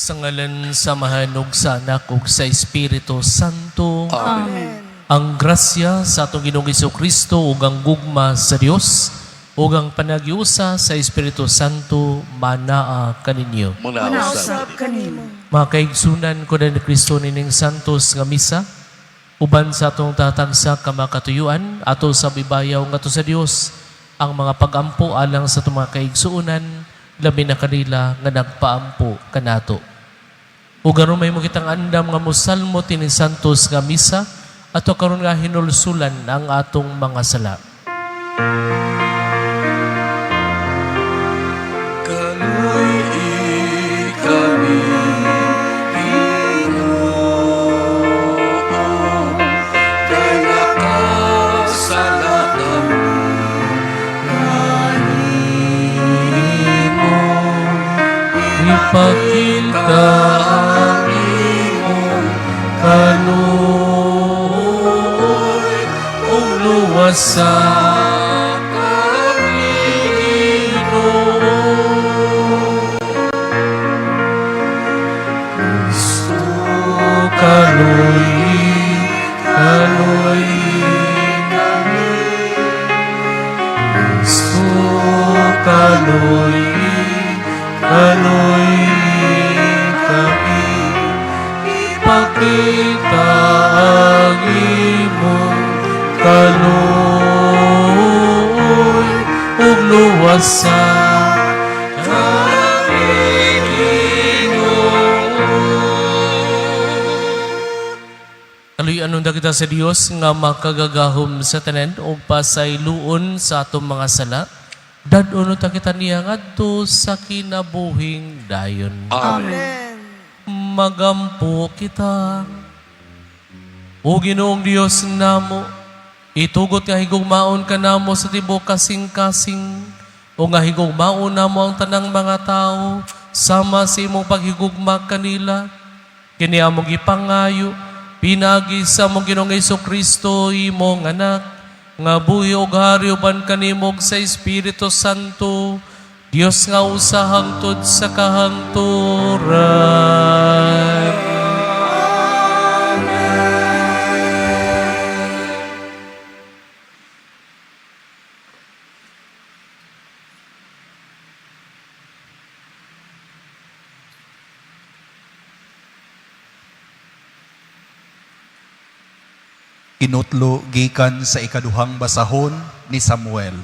Sa ngalan sa Mahanog sa Anak ug sa Espiritu Santo. Amen. Ang grasya sa atong Ginoong Jesucristo ug ang gugma sa Dios ug ang panagiusa sa Espiritu Santo manaa kaninyo. Manausap kanimo. Mga kaigsunan ko na ni Kristo nining santos nga misa, uban sa atong tatagsa ka makatuyuan, ato sa bibayaw nga to sa Dios, ang mga pagampo alang sa itong mga kaigsuunan, labi na kanila nga nagpaampo kanato. O gano'n may mo kitang andam nga musalmo tining santos nga misa, ato karon nga hinulsulan ang atong mga sala. Kaloy kami Pinoon, kay nakasalatan kanimo. Ipakita ang imong kaluoy ug luwas sa kaloy kami, Kristo kaloy kami, ipakita ang imong kaloy ug luwas sa anong kita sa Dios nga makagagahom sa tanan o pasayloon sa atong mga sala. Dadon ta kita niya ngadto sa kinabuhing dayon. Amen. Magampo kita. O Ginoong Dios namo, itugot nga higugmaon ka namo sa tibok kasing-kasing o nga higugmaon namo ang tanang mga tao sama sa imong paghigugma kanila. Kini among ipangayo pinagi sa mong Ginoong Jesucristo, imong anak, nga buhi og hari uban kanimog sa Espiritu Santo, Dios nga usa hangtod sa kahangturan. Kinutlo gikan sa ikaduhang basahon ni Samuel.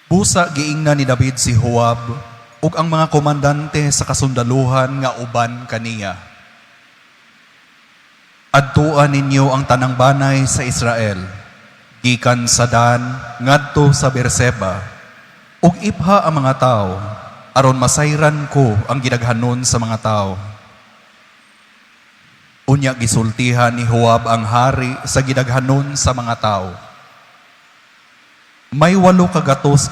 Busa giingna ni David si Joab ug ang mga komandante sa kasundaluhan nga uban kaniya. Adtuan ninyo ang tanang banay sa Israel, gikan sa Dan ngadto sa Berseba, ug ipha ang mga tao aron masayran ko ang gidaghanon sa mga tao. Unya gisultihan ni Joab ang hari sa gidaghanon sa mga tao. May 800,000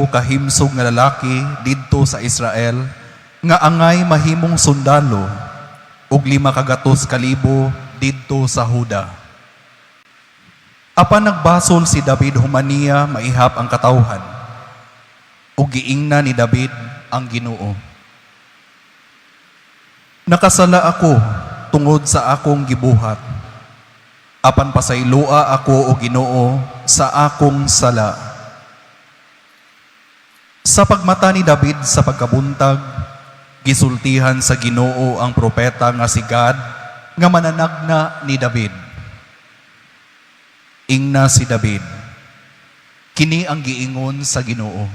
kahimsog nga lalaki didto sa Israel nga angay mahimong sundalo ug 500,000 didto sa Huda. Apan nagbasol si David humaniya maihap ang katawhan ug giingna ni David ang Ginoo. Nakasala ako tungod sa akong gibuhat. Apan pasayloa ako o Ginoo sa akong sala. Sa pagmata ni David sa pagkabuntag, gisultihan sa Ginoo ang propeta nga si Gad nga mananagna ni David. Ingna si David, kini ang giingon sa Ginoo.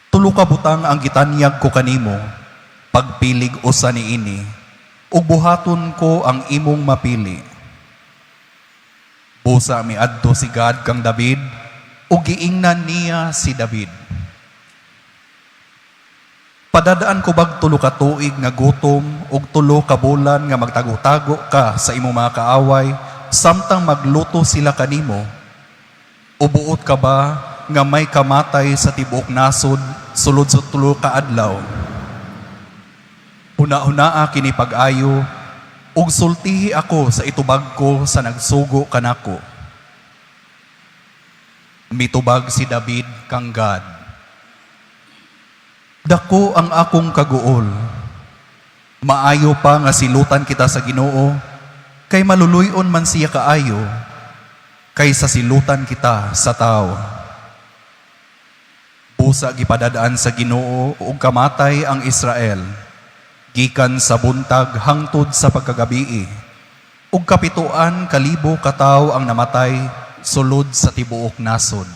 Tulo ka butang ang gitanyag ko kanimo, pagpilig usa niini, ug buhaton ko ang imong mapili. Busa miadto si Gad kang David, ug giingnan niya si David. Padadaan ko bag tulo ka tuig nga gutom ug tulo ka bulan nga magtago-tago ka sa imong mga kaaway samtang magluto sila kanimo. Ubuot ka ba nga may kamatay sa tibuok nasod sulod sa tulo ka adlaw? Una-unaa kini pag-ayo, ug sultihi ako sa itubag ko sa nagsugo kanako. Mitubag si David kang Gad. Dako ang akong kaguol. Maayo pa nga silutan kita sa Ginoo, kay maluluyon man siya kaayo, kaysa silutan kita sa tao. Busa gipadadaan sa Ginoo ug kamatay ang Israel, gikan sa buntag hangtod sa pagkagabii, ug kapituan kalibo katawo ang namatay sulod sa tibuok nasod.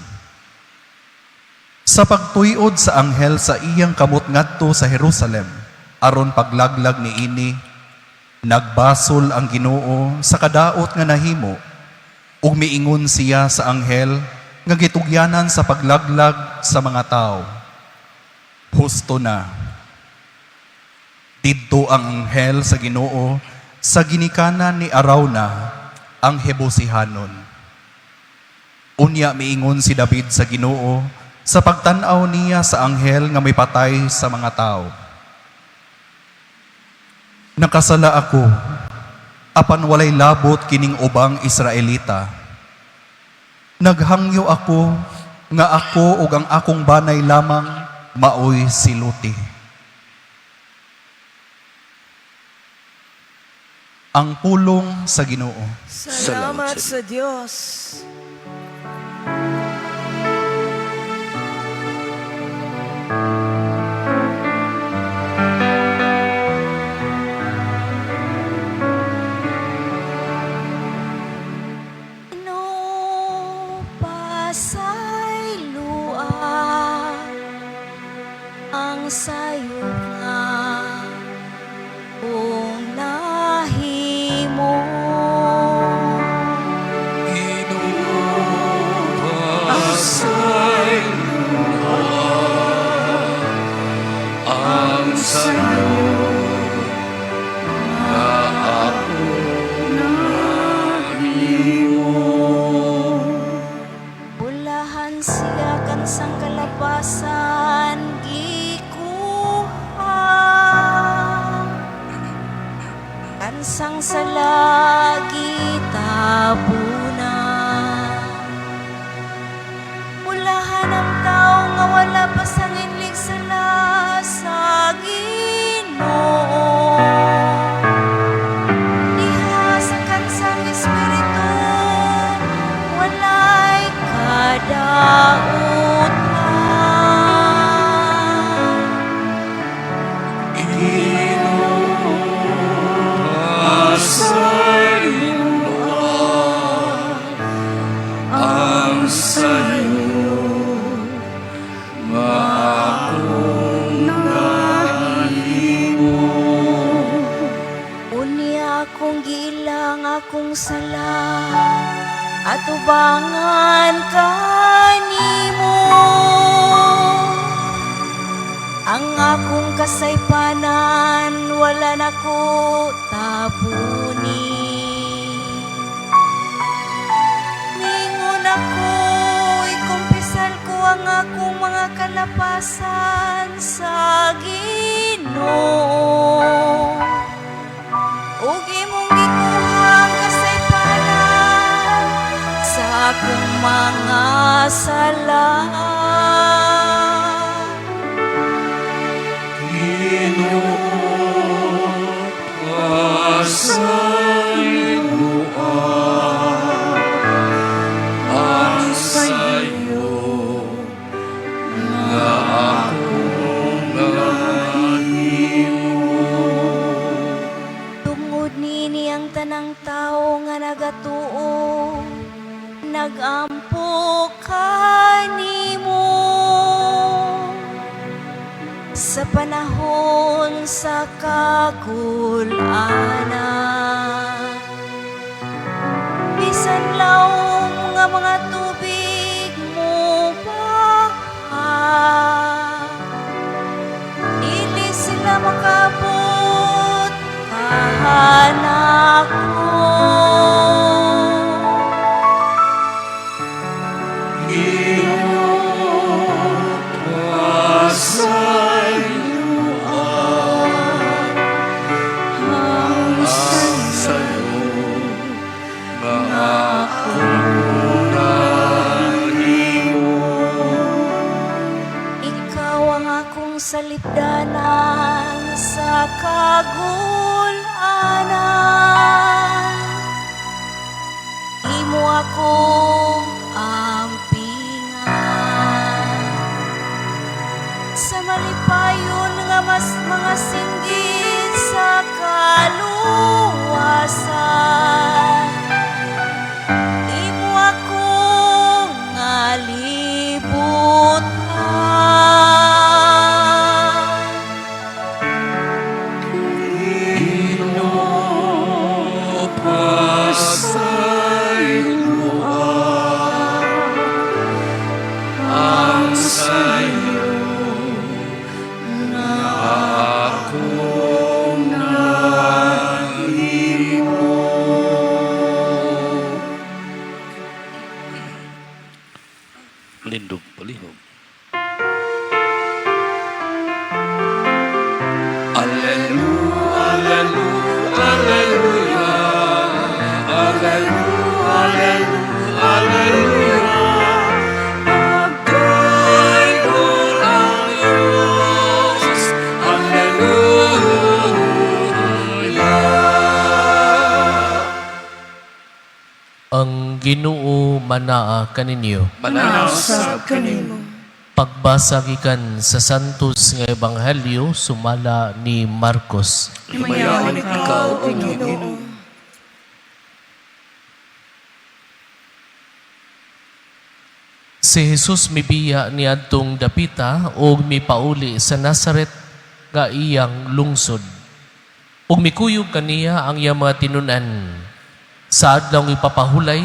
Sa pagtuyod sa anghel sa iyang kamot ngadto sa Jerusalem, aron paglaglag ni ini, nagbasol ang Ginoo sa kadaot nga nahimo, ug miingon siya sa anghel nga gitugyanan sa paglaglag sa mga tao. Husto na. Didto ang anghel sa Ginoo sa ginikanan ni Arauna, ang Hebusihanon. Unya miingon si David sa Ginoo sa pagtan-aw niya sa anghel nga may patay sa mga tao. Nakasala ako, apan walay labot kining ubang Israelita. Naghangyo ako nga ako ug ang akong banay lamang maoy siluti. Ang pulong sa Ginoo. Salamat sa Diyos. Pasay lua ang sayo nga kung nahimo. Pasay ang sayo na ako nahimo. Bulahan siya kan sang kalapasan gikuha, kan sang salagi tabunan. Bulahan ang tao nga wala pa sang inlig sala sa Ginoo. Diha sa kansang espiritu walay kadautan. Pasay ang sayo nga ako nahimo. Unya akong gilang akong sala at ubangan kanimo. Ang akong kasaypanan wala na ko tapuni. Ningon ako, ikumpisal ko ang akong mga kalapasan sa Ginoo. Ug imong gikuha ang kasaypanan sa akong mga sala. Pasay ang sayo nga ako nahimo. Tungod nini ang tanang tao nga nagatuo, nagampo kanimo. Sa panahon sa kagulanan, bisan laom nga mga tubig mo baha, dili sila makabot kahanak ko. Pasay ang sayo nga ako nahimo. Ikaw ang akong salita. lipdanan sa kagulanan. Imo akong ampingan sa malipayon nga mas mga singgit sa kaluwasan. Imo akong ngalibutan. Ang sa'yo na ako nahimo. Lindog palihog. Alleluia, alleluia, alleluia, alleluia, alleluia. Pagkaingon ang Diyos, alleluia. Ang Ginoo manaa kaninyo. Manasab kanimo. Pagbasa gikan sa santos nga ebanghelyo sumala ni Marcos. Himayawan ikaw, O Ginoo. Si Jesus mibiya ni adtong dapita ug mipauli sa Nazaret nga iyang lungsod. Ug mikuyog kaniya ang iyang mga tinunan. Sa adlaw ipapahulay,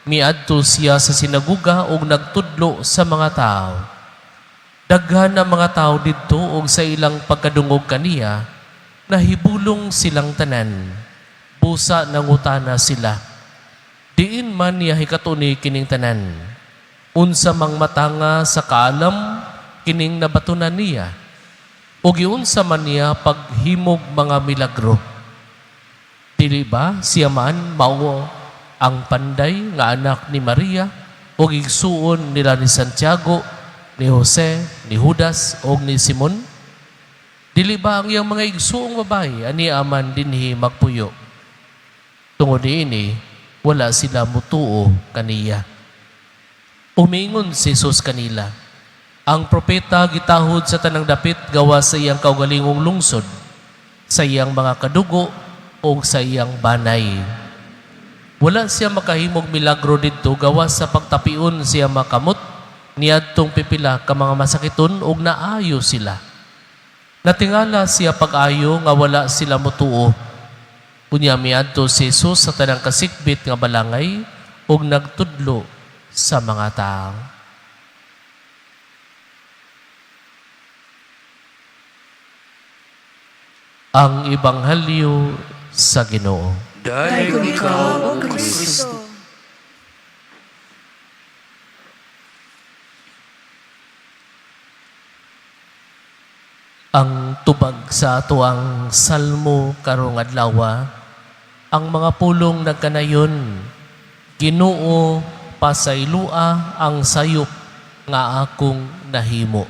miadto siya sa sinaguga ug nagtudlo sa mga tao. Daghan ang mga tao didto ug sa ilang pagkadungog kaniya, nahibulong silang tanan. Busa nangutana sila. Diin man niya hikatuni kining tanan. Unsa mang matanga sa kaalam kining nabatunan niya. Ug giunsa man niya paghimog mga milagro. Dili ba siya man mao ang panday nga anak ni Maria ug igsuon nila ni Santiago, ni Jose, ni Judas o ni Simon? Dili ba ang iyang mga igsuong babae ani aman dinhi magpuyo? Tungod niini, wala sila mutuo kaniya. Umingon si Jesus kanila, ang propeta gitahod sa tanang dapit gawa sa iyang kaugalingong lungsod, sa iyang mga kadugo o sa iyang banay. Wala siya makahimog milagro didto gawa sa pagtapion siya makamot niadtong pipila ka mga masakiton ug naayo sila. Natingala siya pag-ayo nga wala sila mutuo. Unya miadto si Jesus sa tanang kasikbit nga balangay ug nagtudlo sa mga tao. Ang Ebanghelyo sa Ginoo. Dahil ikaw, O Kristo. Ang tubag sa ato ang salmo karong adlaw, ang mga pulong nagkanayon, Ginoo pasaylua ang sayop nga akong nahimo.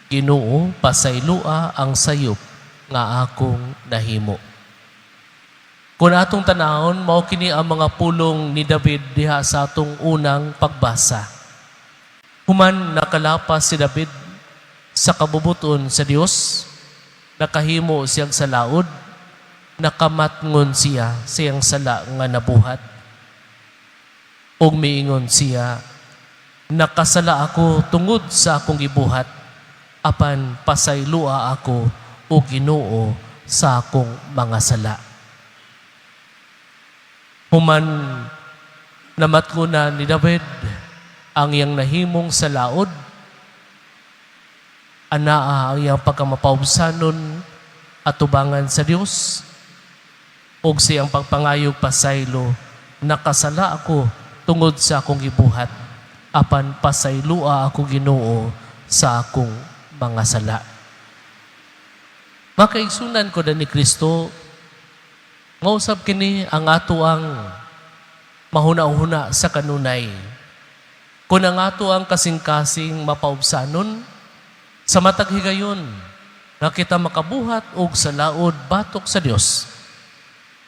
Ginoo pasaylua ang sayop nga akong nahimo. Kung atong tanahon, mao kini ang mga pulong ni David diha sa atong unang pagbasa. Human nakalapas si David sa kabubuton sa Dios, nakahimo siyang sa laod, nakamatngon siya siyang sala nga nabuhat. Ug miingon siya, nakasala ako tungod sa akong gibuhat, apan pasaylua ako o Ginoo sa akong mga sala. Human namatngon ni David ang iyang nahimong sa laod, anaa ang iyang pagkamapawsanon at tubangan sa Dios, ug siyang pagpangayog pasaylo, nakasala ako tungod sa akong gibuhat, apan pasaylua ako Ginoo sa akong mga sala. Makaigsunan ko ni Kristo, nga usab kini ang ato ang mahuna-huna sa kanunay. Kung ang ato ang kasing-kasing mapaubsanon, Sa matag higayon, nga kita makabuhat og sa laod batok sa Dios.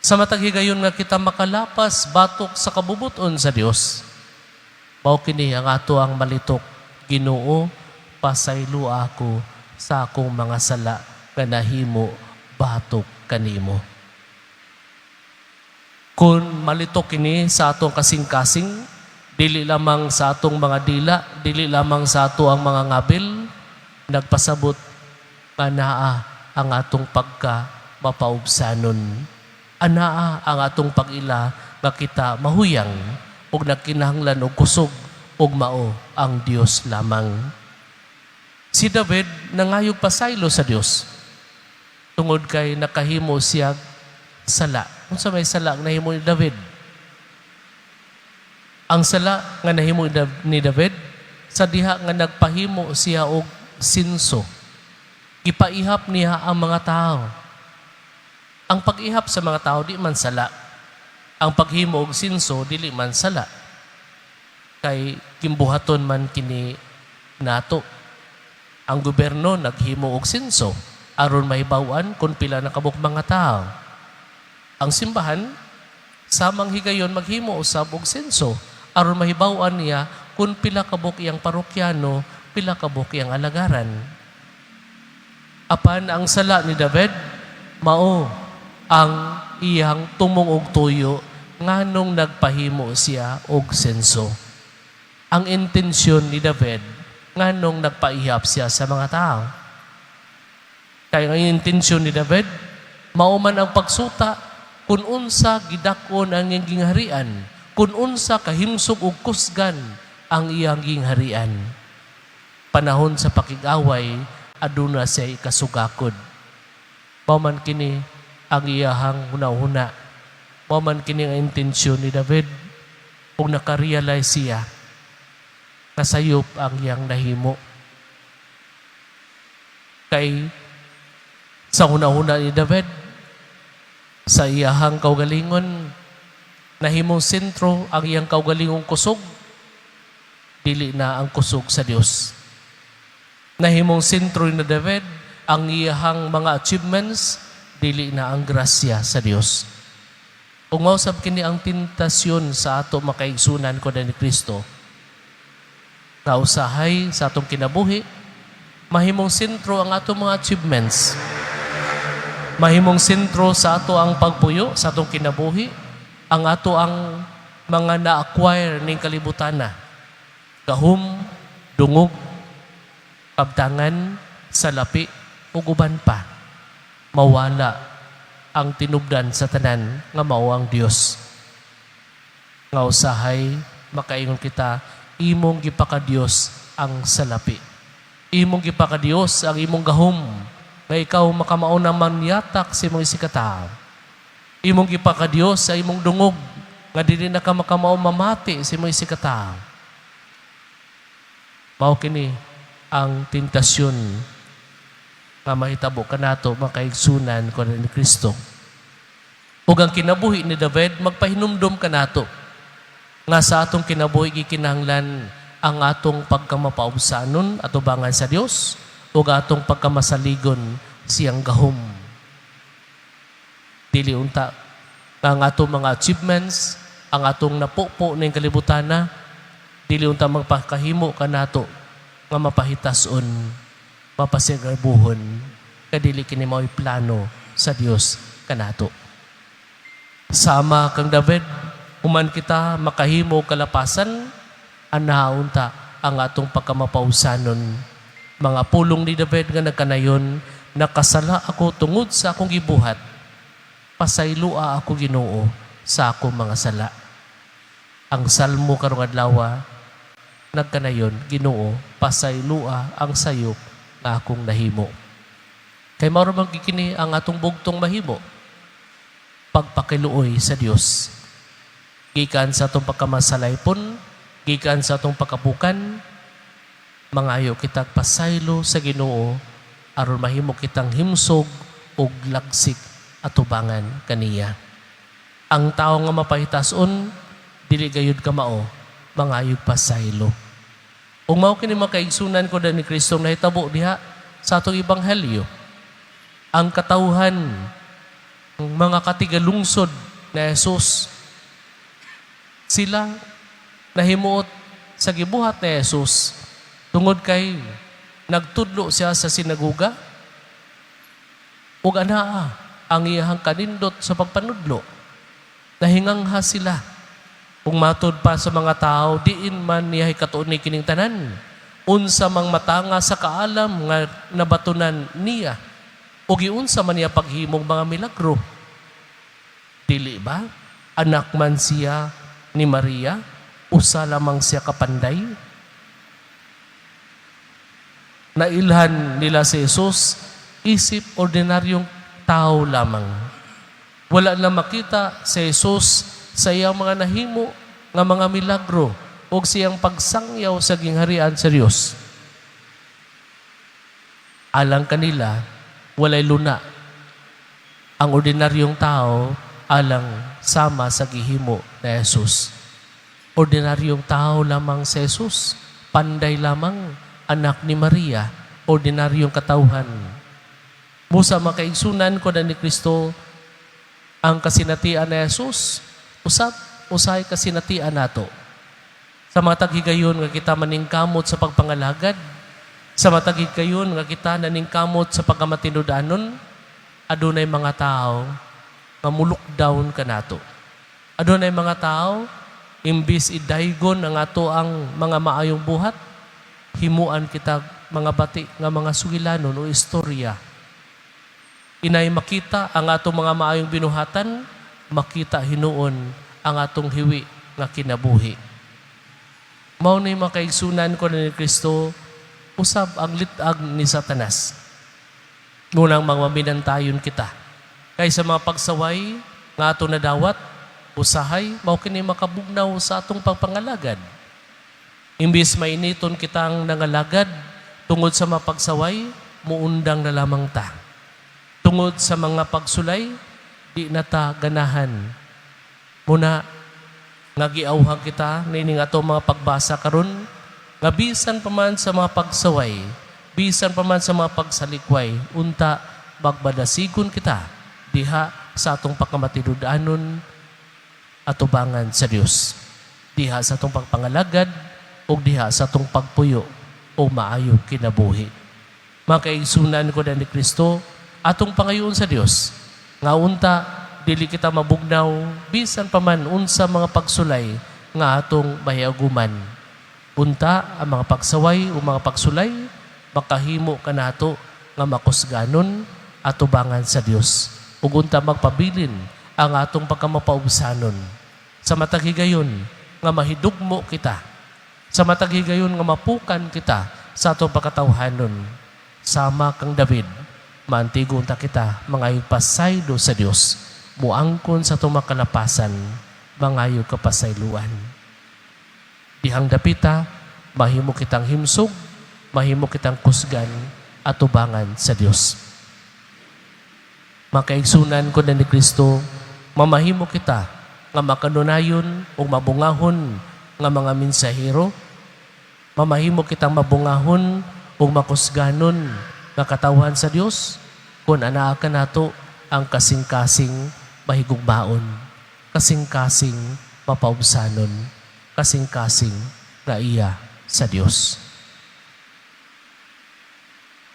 Sa matag higayon nga kita makalapas batok sa kabubuton sa Dios. Mao kini ang ato ang malitok, Ginoo, pasaylo ako sa akong mga sala nga nahimo batok kanimo. Kung malitok kini sa atong kasing-kasing, dili lamang sa atong mga dila, dili lamang sa ato ang mga ngabil, nagpasabot nga naa ang atong pagka mapaubsanon. Anaa ang atong pag-ila nga kita mahuyang ug nagkinahanglan og kusog ug mao ang Dios lamang. Si David nangayog pasaylo sa Dios tungod kay nakahimo siya sala. Unsa may sala nga nahimo ni David? Ang sala nga nahimo ni David sa diha nga nagpahimo siya og sinso. Ipaihap niya ang mga tao. Ang pag-ihap sa mga tao di man sala. Ang paghimo og sinso dili man sala. Kay kimbuhaton man kini nato. Ang gobyerno naghimo og sinso aron mahibaw-an kung pila na kabuk mga tao. Ang simbahan samang higayon maghimo usab og sinso aron mahibaw-an niya kung pila kabuk iyang parokyano, pila kabuk iyang alagaran. Apan ang sala ni David, mao ang iyang tumong og tuyo nganong nagpahimo siya og senso. Ang intensyon ni David nganong nagpaihap siya sa mga tao. Kaya ang intensyon ni David, mao man ang pagsuta kung unsa gidakon ang iyang gingharian, kung unsa kahimsog og kusgan ang iyang gingharian. Panahon sa pakig-away, aduna siya ikasugakod. Mauman kini ang iyahang huna-huna. Mauman kini ang intensyon ni David. Kung nakarealize siya, kasayop ang iyang nahimo. Kay sa huna-huna ni David, sa iyahang kaugalingon, nahimong sentro ang iyang kaugalingong kusog, dili na ang kusog sa Dios. Nahimong sentro ni David ang iyahang mga achievements, dili na ang grasya sa Dios. Kung mausap kini ang tentasyon sa ato makaigsunan ko ni Kristo, na usahay sa atong kinabuhi, mahimong sentro ang ato mga achievements. Mahimong sentro sa ato ang pagpuyo sa atong kinabuhi, ang ato ang mga na-acquire ning kalibutan na. Gahom, dungog, kabtangan, salapi, ug uban pa. Mawala ang tinubdan sa tanan nga mao ang Dios. Nga usahay, makaingon kita, imong gipaka-Dios ang salapi. Imong gipaka-Dios ang imong gahom, nga ikaw makamaunang manyatak sa imong isikataw. Imong gipaka-Dios sa imong dungog, nga dili na ka makamao mamati sa imong isikataw. Mao kini ang tentasyon nga mahitabo kanato makaigsunan ko ni Kristo. Ug ang kinabuhi ni David magpahinumdom kanato nga sa atong kinabuhi gikinahanglan ang atong pagkamapaubsanon atubangan sa Dios ug atong pagkamasaligon siyang gahom. Dili unta ang atong mga achievements, ang atong napupo ning kalibutana, dili unta magpakahimo kanato nga mapahitason, mapasigarbuhon, kadili kini mao'y plano sa Dios kanato. Sama kang David, human kita makahimo kalapasan, anaunta ang atong pagkamapausanon. Mga pulong ni David nga nagkanayon, nakasala ako tungod sa akong gibuhat, pasaylua ako Ginoo sa akong mga sala. Ang salmo karong adlaw nagkanayon, Ginoo, pasaylua ang sayop nga akong nahimo. Kay mao ra magkikini ang atong bugtong mahimo, pagpakiluoy sa Dios. Gikan sa atong pagkamasalaypon, gikan sa atong pagkabukan, mangayo kitag pasaylo sa Ginoo aron mahimo kitang himsog ug lagsik atubangan kaniya. Ang tao nga mapahitason, dili gayud ka mao, mangayog pasaylo. Ug mao kini makaigsunan ko ni Kristo nahitabo diha sa atong ebanghelyo. Ang katawhan ng mga katigalungsod na Jesus, sila nahimuot sa gibuhat ni Jesus tungod kay nagtudlo siya sa sinaguga ug anaa ang iyahang kanindot sa pagpanudlo. Nahingangha sila. Kung matud pa sa mga tao, diin man niya katuon ni kining tanan. Unsa mang matanga sa kaalam nga nabatunan niya. O giunsa man niya paghimong mga milagro. Dili ba? Anak man siya ni Maria, usa lamang siya kapanday. Nailhan nila si Jesus, isip ordinaryong tao lamang. Wala na makita si Jesus sa iyang mga nahimo nga mga milagro o siyang pagsangyaw sa gingharian sa Diyos. Alang kanila, walay luna. Ang ordinaryong tao alang sama sa gihimo na Jesus. Ordinaryong tao lamang si Jesus. Panday lamang, anak ni Maria, ordinaryong katawhan. Musa makaigsunan ko na ni Kristo ang kasinatian na Jesus, usay kasinatian nato. Sa mga taghigayon nga kita maningkamot sa pagpangalagad, sa mga taghigayon nga kita naningkamot sa pagkamatinudanon, adunay mga tao nga muluk down ka nato. Adunay mga tao, imbis idaygon ang ato ang mga maayong buhat, himuan kita mga bati nga mga sugilanon o istorya. Inay makita ang atong mga maayong binuhatan, makita hinuon ang atong hiwi nga kinabuhi. Mao ni makaigsunan ko ni Kristo, usab ang litag ni Satanas. Ngunang mamaminantayon kita. Kaysa mga pagsaway nga atong nadawat, usahay, mao kini makabugnaw sa atong pagpangalagad. Imbis mainiton kitang nangalagad, tungod sa mga pagsaway, muundang na lamang ta. Tungod sa mga pagsulay, di na ta ganahan. Muna, nga giawhag kita, nining ato mga pagbasa karon, nga bisan pa man sa mga pagsaway, bisan pa man sa mga pagsalikway, unta, magbadasigon kita, diha sa atong pagkamatinudanon, atubangan sa Dios. Diha sa atong pagpangalagad, o diha sa atong pagpuyo, o maayong kinabuhi. Makaigsunan ko na ni Kristo, atong pangayoon sa Dios nga unta dili kita mabugnaw bisan pa man unsa mga pagsulay nga atong mahiaguman. Unta ang mga pagsaway o mga pagsulay makahimo kanato nga makusganon atubangan sa Dios. Ug unta magpabilin ang atong pagkamapaubsanon. Sa matag higayon nga mahidugmo kita. Sa matag higayon nga mapukan kita sa atong pagkatawhanon. Sama kang David, maantigon ta kita, mangayog pasaylo sa Dios, muangkon sa tumakalapasan, mangayog kapasayluan. Dihang dapita, mahimo kitang himsog, mahimo kitang kusgan, at tubangan sa Dios. Makaigsunan ko na ni Kristo, mamahimo kita, nga makanunayon o mabungahon nga mga mensahero, mamahimo kitang mabungahon o makusganon nga katawhan sa Dios, kung anaa ka nato ang kasing-kasing mahigugmaon, kasing-kasing mapaubsanon, kasing-kasing nga iya sa Dios.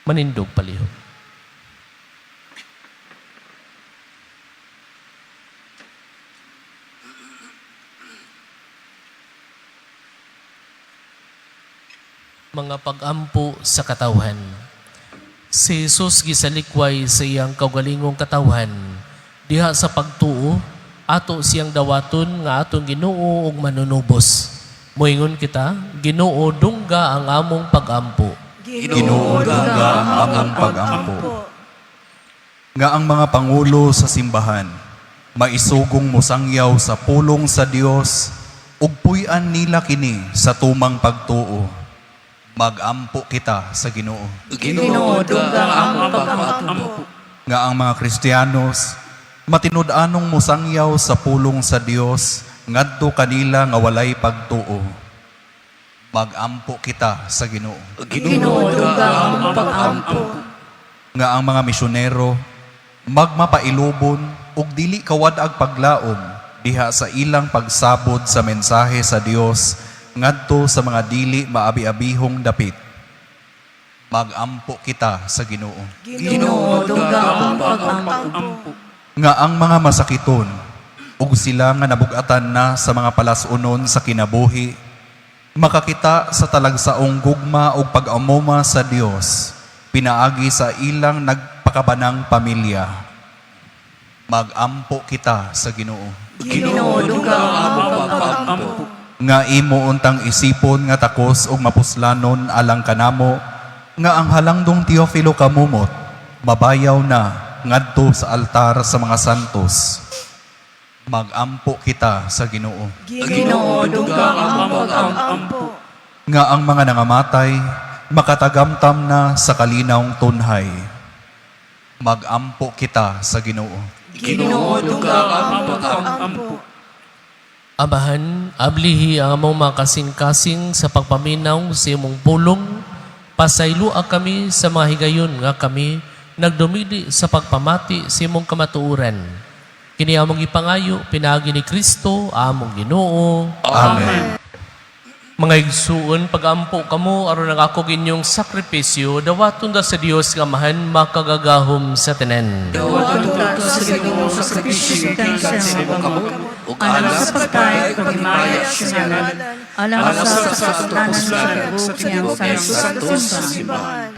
Manindog palihog. Mga pag-ampo sa katawhan. Si Jesus gisalikway sa iyang kaugalingong katawhan, diha sa pagtuo, ato siyang dawaton nga atong Ginoo ug manunubos. Moingon kita, Ginoo dungga ang among pag-ampo. Ginoo dungga ang among pag-ampo. Nga ang mga pangulo sa simbahan, maisugong musangyaw sa pulong sa Dios, ug puy-an nila kini sa tumang pagtuo. Mag-ampo kita sa Ginoo. Ginoo dungga ang among pag-ampo. Nga ang mga Kristiyanos, matinud-anong musangyaw sa pulong sa Dios, ngadto kanila nga walay pagtuo. Magampo kita sa Ginoo. Ginoo, dugang ang pag-ampo. Nga ang mga misyonero magmapailubon ug dili kawadag paglaom diha sa ilang pagsabod sa mensahe sa Dios ngadto sa mga dili maabi-abihong dapit. Magampo kita sa Ginoo. Ginoo, dugang ang pag-ampo. Nga ang mga masakiton ug sila nga nabugatan na sa mga palasunon sa kinabuhi makakita sa talagsaong gugma ug pag-amuma sa Dios pinaagi sa ilang nagpakabanang pamilya. Magampo kita sa Ginoo. Ginoo, dugang ang pag-ampo. Nga imo untang isipon nga takos ug mapuslanon alang kanamo nga ang halangdong Teofilo kamumot mabayaw na ngadto sa altar sa mga santos. Magampo kita sa Ginoo. Ginoo, dugang ang pag-ampo. Nga ang mga nangamatay makatagamtam na sa kalinawng tunhay. Magampo kita sa Ginoo. Ginoo, dugang ang pag-ampo. Amahan, ablihi ang among mga kasing-kasing sa pagpaminaw sa imong pulong. Pasaylua kami sa mga higayon nga kami nagdumili sa pagpamati sa imong kamatuoran. Kini among ipangayo, pinagi ni Kristo, among Ginoo. Amen. Mga igsuon, pag-ampo kamo, aron ang ako inyong sakripisyo, dawaton da sa Dios nga mahan makagagahom sa tanan. Dawaton ka sa Ginoo sa sakripisyo sa mga kamot. Alang sa pagkay, pagimaya siya naman. Alang sa katutunan sa buong santos sa simbahan.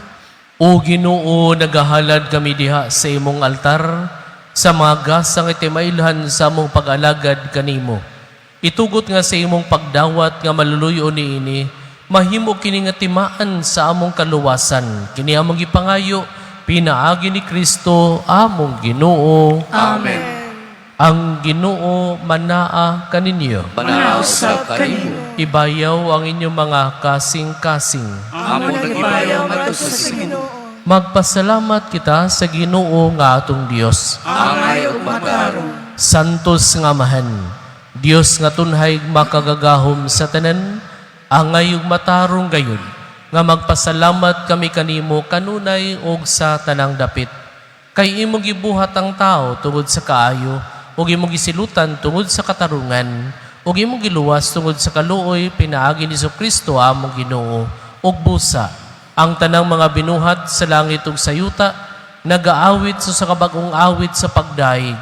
O Ginoo, nagahalad kami diha sa imong altar, sa mga gasang itimailhan sa among pag-alagad kanimo. Itugot nga sa imong pagdawat nga maluluyo niini, mahimo kini nga timaan sa among kaluwasan. Kini among ipangayo, pinaagi ni Kristo, among Ginoo. Amen. Ang Ginoo manaa kaninyo. Manausap kanimo. Ibayaw ang inyong mga kasing-kasing. Among nagibayaw ngadto sa Ginoo. Magpasalamat kita sa Ginoo nga atong Dios. Angay ug matarong. Santos nga mahan, Dios nga tunhay makagagahom sa tanan, angay ug matarong gayud, nga magpasalamat kami kanimo kanunay ug sa tanang dapit. Kay imong gibuhat ang tao tungod sa kaayo, ug imong gisilutan tungod sa katarungan, ug imong giluwas tungod sa kaluoy pinaagi ni Kristo among Ginoo, ug busa ang tanang mga binuhat sa langit ug sa yuta, nagaawit sa kabag-ong awit sa pagdaig.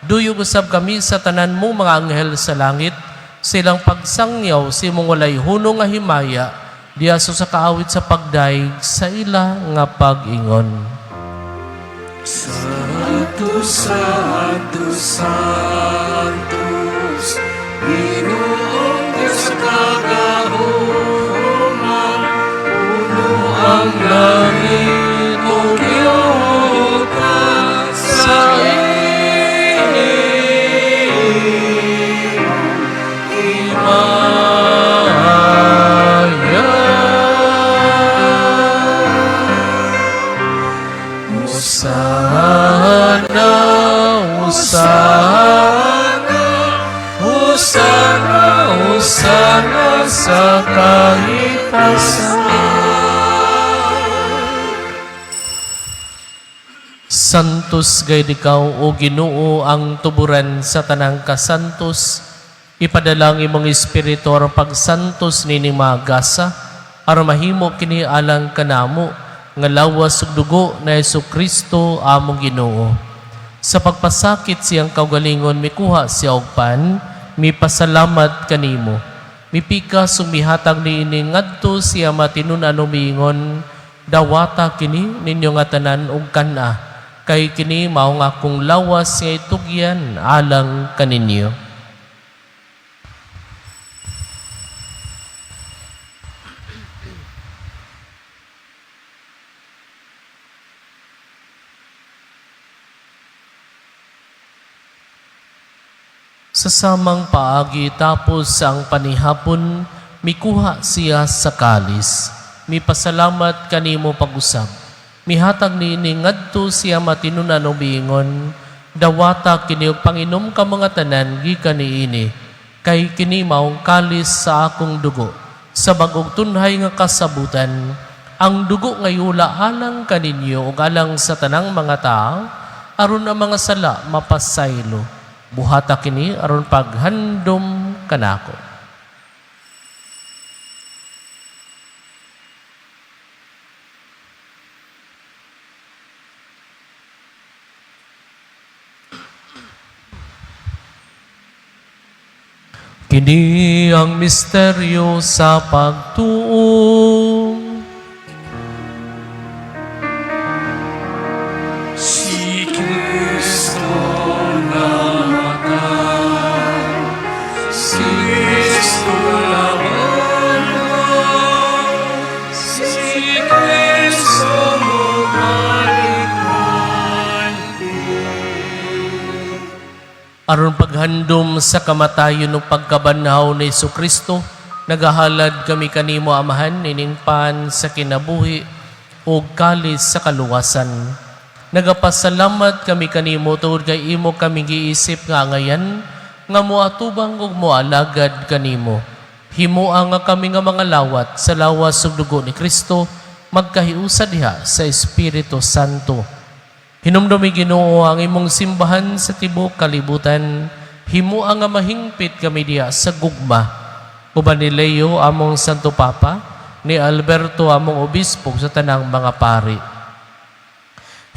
Duyog usab kami sa tanan mong mga anghel sa langit, silang pagsangyaw sa imong walay hunong nga himaya, diaso sa kaawit sa pagdaig sa ila nga pag-ingon. Santos, Santos, Santos, Ginoong Diyos kagahuman, Ang langit o yuta sa himaya. Hosana, Hosana, Hosana, Hosana sa kahitasan. Santos gayud ikaw o Ginoo ang tuburan sa tanang kasantos. Ipadala ang imong espiritu aron pagsantos nining mga gasa aron mahimo kini alang kanamo nga lawas ug dugo na Kristo among Ginoo. Sa pagpasakit siyang kaugalingon mikuha siya og pan, mipasalamat kanimo. Mipika sumihatag niini ngadto siya matinunan umiingon, dawata kini ninyo nga tanan og kana. Kay kini mao nga akong lawas nga itugyan alang kaninyo. Sa samang paagi tapos ang panihapon, mikuha siya sa kalis. Mipasalamat kanimo pag-usab. Mihatag niini ngadto siya matinunan o biingon, dawata kini og panginom ka mga tanan gikan niini, kay kini maong kalis sa akong dugo, sa bagong tunhay nga kasabutan, ang dugo nga yula alang kaninyo ug alang sa tanang mga tao, aron ang mga sala mapasaylo. Buhata kini aron paghandom kanako. Kini ang misteryo sa pagtuo. Si Kristo namatay, si Kristo namatay, si Kristo bumalik. Aron paghandom sa kamatayon ng pagkabanhaw ni Jesucristo, nagahalad kami kanimo amahan nining pan sa kinabuhi o kalis sa kaluwasan. Nagapasalamat kami kanimo tungod kay imo kami giisip nga ngayan nga moatubang ug moalagad kanimo. Himuang nga kami nga mga lawat sa lawas ug dugo ni Kristo magkahiusa diha sa Espiritu Santo. Hinumdumi Ginoo ang imong simbahan sa tibuok kalibutan. Himuang nga mahingpit kami diha sa gugma. Uban ni Leo among Santo Papa, ni Alberto among obispo sa tanang mga pari.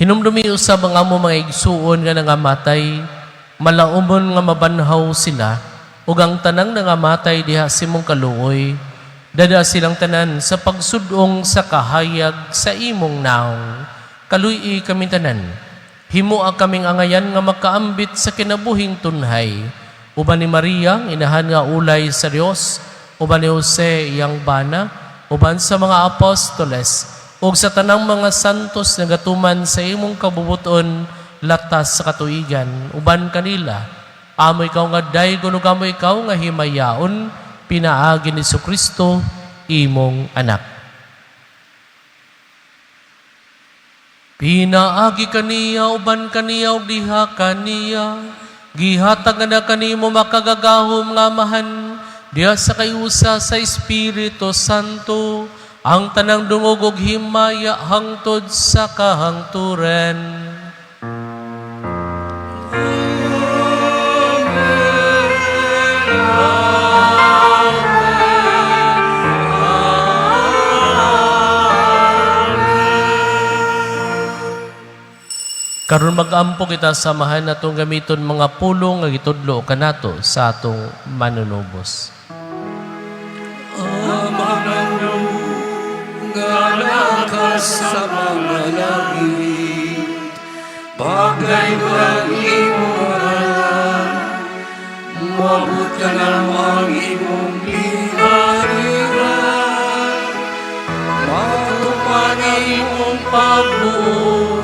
Hinumdumi usab ang among mga igsuon nga nangamatay, malaumon nga mabanhaw sila, ug ang tanang nangamatay diha sa imong kaluoy, dada silang tanan sa pagsudong sa kahayag sa imong naong. Kaluy kami tanan, himua kaming angayan nga makaambit sa kinabuhing tunhay. Uban ni Maria, inahan nga ulay sa Dios, uban ni Jose iyang bana, uban sa mga apostoles, ug sa tanang mga santos nga gatuman sa imong kabubuton latas sa katuigan, uban kanila, amo ikaw nga daygon ug amo ikaw nga himayaon, pinaagi ni Jesucristo, imong anak. Pinaagi kaniya, uban kaniya, ug diha kaniya. Gihatag na kanimo makagagahom nga amahan, diha sa kayusa sa Espiritu Santo, ang tanang dungog ug himaya hangtod sa kahangturan. Karon mag-ampo kita samahan natong gamiton mga pulong nga gitudlo kanato sa atong manunubos. Ngalakas sa mga langit, bagay ang imong alam, mabot ka ng ang imong lihariran, matupad ang imong pagbuo,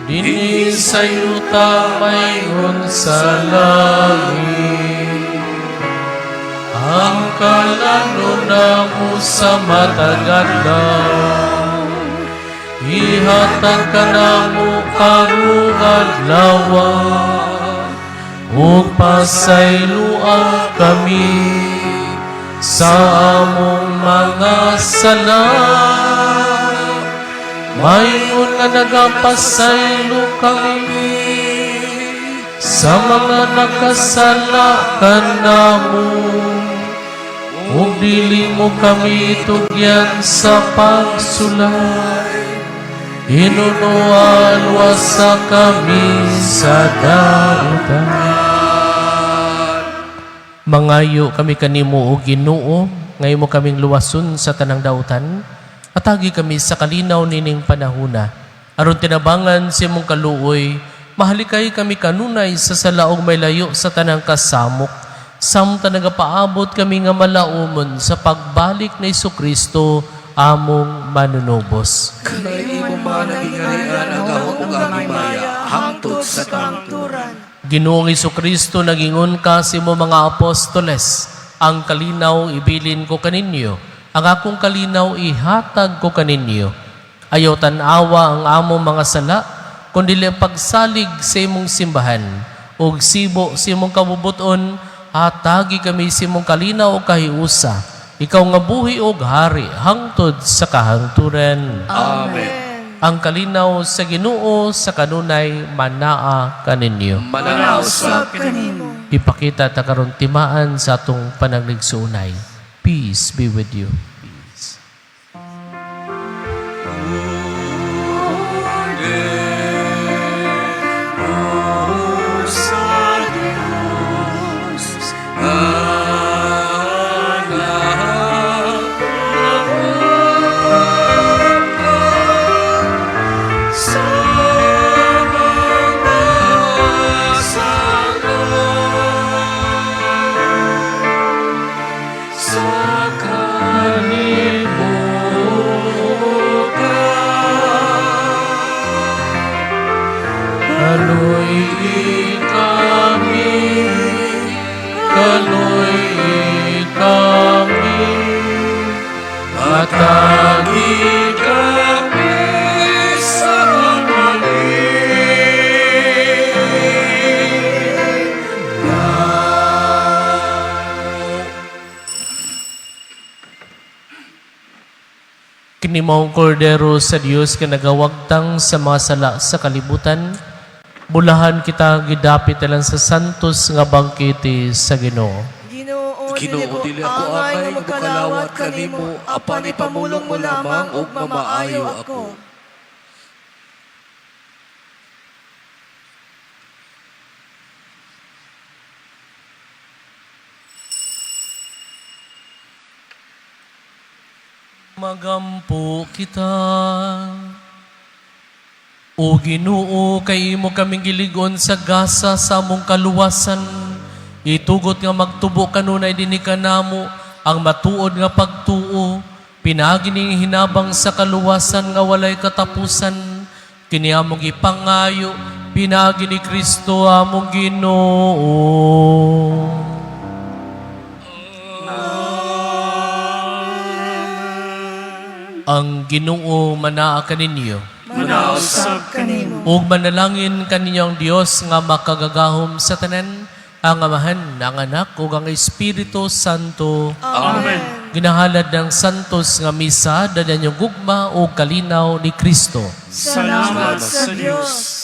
Dini sa yuta mayroon sa langit. Ang kalano na mo sa matagadlaw, ihatag ka na mo karong adlaw, ug pasayloan kami sa among mga sala. Mayroon nga nagapasaylo kami sa mga nakasala ka namo, ug dili mo kami tugyan sa pagsulay, hinunuan wasa kami sa darutan. Mangayo kami kanimo o Ginoo, ngayon mo kaming luwason sa tanang dautan. Atagi kami sa kalinaw nining panahuna. Aron tinabangan si mong kaluoy, mahalikay kami kanunay sa salaog may layo sa tanang kasamok. Samta nagapaabot kami nga malaumon sa pagbalik ni Jesucristo among manunubos. kanay imong managingarian ang gahot ug aming maya, hangtod sa kahangturan. Ginoong Jesucristo, nagingon ka si mo mga apostoles, ang kalinaw ibilin ko kaninyo, ang akong kalinaw ihatag ko kaninyo. Ayaw tanawa ang among mga sala, kundi pagsalig sa imong simbahan, ug sibo sa imong kabubuton, hatagi kami sa imong kalinaw o kahiusa, ikaw nga buhi og hari hangtod sa kahangturan. Amen. Ang kalinaw sa Ginoo sa kanunay manaa kaninyo. Mananausap kanimo. Ipakita ta karon timaan sa atong panagligsuunay. Peace be with you. Peace. Kaloy kami, matagi kami sa Kini maong kordero sa Dios ka nagawagtang sa mga sala sa kalibutan, bulahan kita gidapit lang sa santos nga bangkete sa Ginoo. Ginoo, dili ako angay nga makalawat kanimo, apan ipamulong mo lamang ug mamaayo ako. Magampo kita. O Ginoo, kay imo kaming giligon sa gasa sa among kaluwasan. Itugot nga magtubo kanunay dinhi kanamo ang matuod nga pagtuo. Pinagi ning hinabang sa kaluwasan nga walay katapusan. Kini among ipangayo, pinagi ni Kristo among Ginoo. Ang Ginoo manaa kaninyo. Manausap kanimo. Ug manalangin kaninyong Dios nga makagagahom sa tanan, ang Amahan, ang Anak, ug ang Espiritu Santo. Amen. Ginahalad ng santos nga misa, dadan yung gugma o kalinaw ni Kristo. Salamat sa Diyos.